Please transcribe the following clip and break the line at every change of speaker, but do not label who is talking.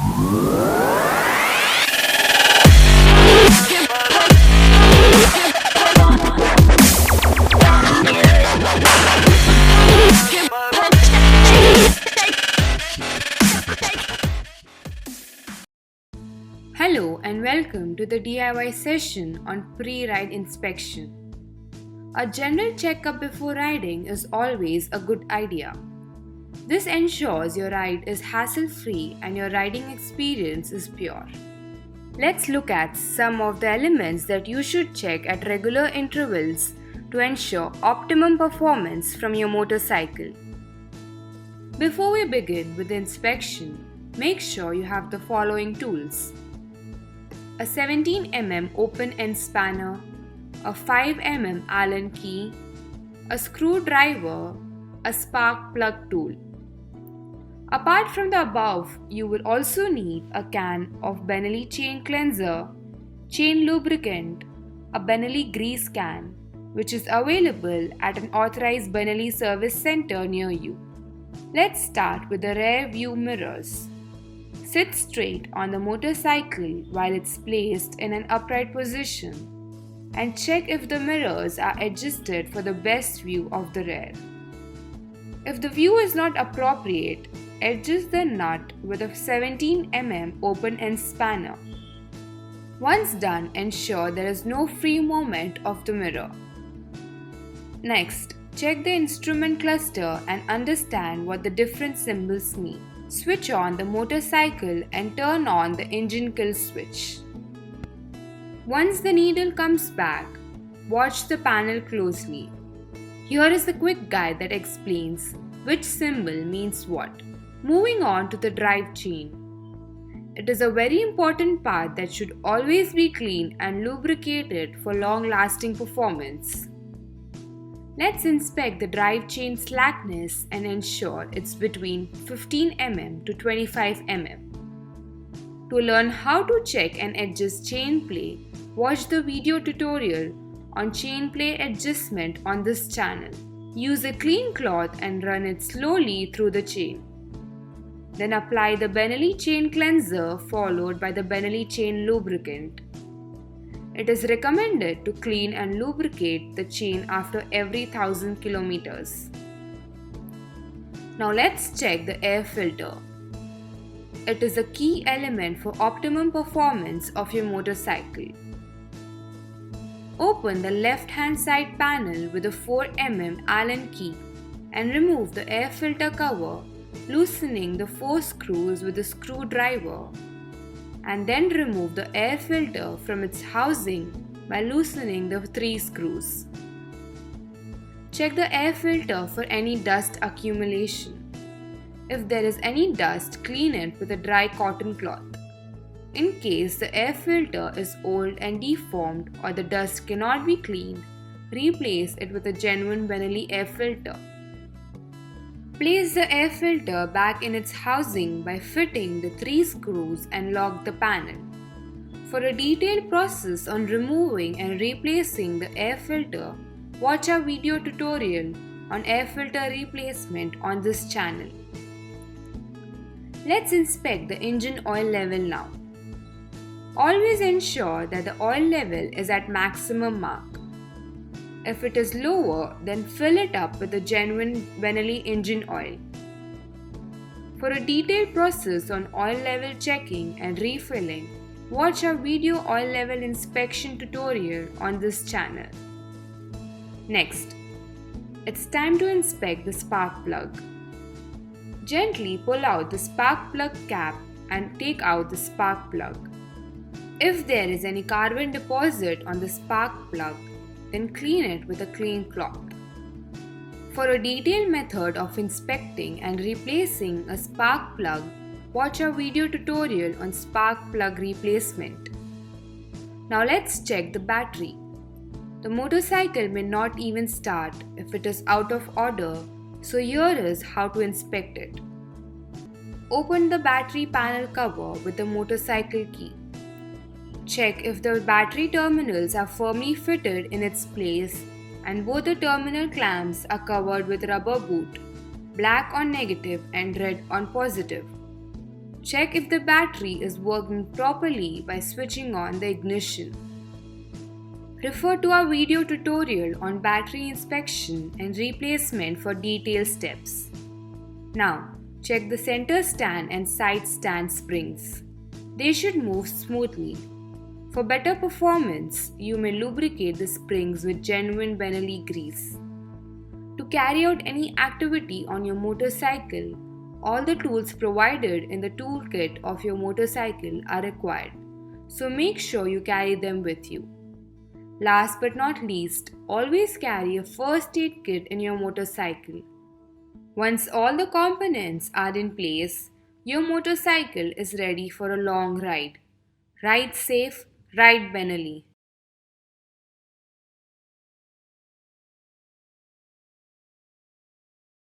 Hello and welcome to the DIY session on pre-ride inspection. A general checkup before riding is always a good idea. This ensures your ride is hassle-free and your riding experience is pure. Let's look at some of the elements that you should check at regular intervals to ensure optimum performance from your motorcycle. Before we begin with the inspection, make sure you have the following tools: a 17 mm open end spanner, a 5 mm Allen key, a screwdriver, a spark plug tool. Apart from the above, you will also need a can of Benelli chain cleanser, chain lubricant, a Benelli grease can, which is available at an authorized Benelli service center near you. Let's start with the rear view mirrors. Sit straight on the motorcycle while it's placed in an upright position and check if the mirrors are adjusted for the best view of the rear. If the view is not appropriate, adjust the nut with a 17 mm open end spanner. Once done, ensure there is no free movement of the mirror. Next, check the instrument cluster and understand what the different symbols mean. Switch on the motorcycle and turn on the engine kill switch. Once the needle comes back, watch the panel closely. Here is a quick guide that explains which symbol means what. Moving on to the drive chain. It is a very important part that should always be clean and lubricated for long-lasting performance. Let's inspect the drive chain slackness and ensure it's between 15 mm to 25 mm. To learn how to check and adjust chain play, watch the video tutorial on chain play adjustment on this channel. Use a clean cloth and run it slowly through the chain. Then apply the Benelli chain cleanser followed by the Benelli chain lubricant. It is recommended to clean and lubricate the chain after every 1000 kilometers. Now let's check the air filter. It is a key element for optimum performance of your motorcycle. Open the left hand side panel with a 4 mm Allen key and remove the air filter cover, loosening the 4 screws with a screwdriver, and then remove the air filter from its housing by loosening the 3 screws. Check the air filter for any dust accumulation. If there is any dust, clean it with a dry cotton cloth. In case the air filter is old and deformed or the dust cannot be cleaned, replace it with a genuine Benelli air filter. Place the air filter back in its housing by fitting the 3 screws and lock the panel. For a detailed process on removing and replacing the air filter, watch our video tutorial on air filter replacement on this channel. Let's inspect the engine oil level now. Always ensure that the oil level is at maximum mark. If it is lower, then fill it up with a genuine Benelli engine oil. For a detailed process on oil level checking and refilling, watch our video oil level inspection tutorial on this channel. Next, it's time to inspect the spark plug. Gently pull out the spark plug cap and take out the spark plug. If there is any carbon deposit on the spark plug, then clean it with a clean cloth. For a detailed method of inspecting and replacing a spark plug, watch our video tutorial on spark plug replacement. Now let's check the battery. The motorcycle may not even start if it is out of order, so here is how to inspect it. Open the battery panel cover with the motorcycle key. Check if the battery terminals are firmly fitted in its place and both the terminal clamps are covered with rubber boot, black on negative and red on positive. Check if the battery is working properly by switching on the ignition. Refer to our video tutorial on battery inspection and replacement for detailed steps. Now, check the center stand and side stand springs. They should move smoothly. For better performance, you may lubricate the springs with genuine Benelli grease. To carry out any activity on your motorcycle, all the tools provided in the toolkit of your motorcycle are required, so make sure you carry them with you. Last but not least, always carry a first aid kit in your motorcycle. Once all the components are in place, your motorcycle is ready for a long ride. Ride safe, ride Benelli.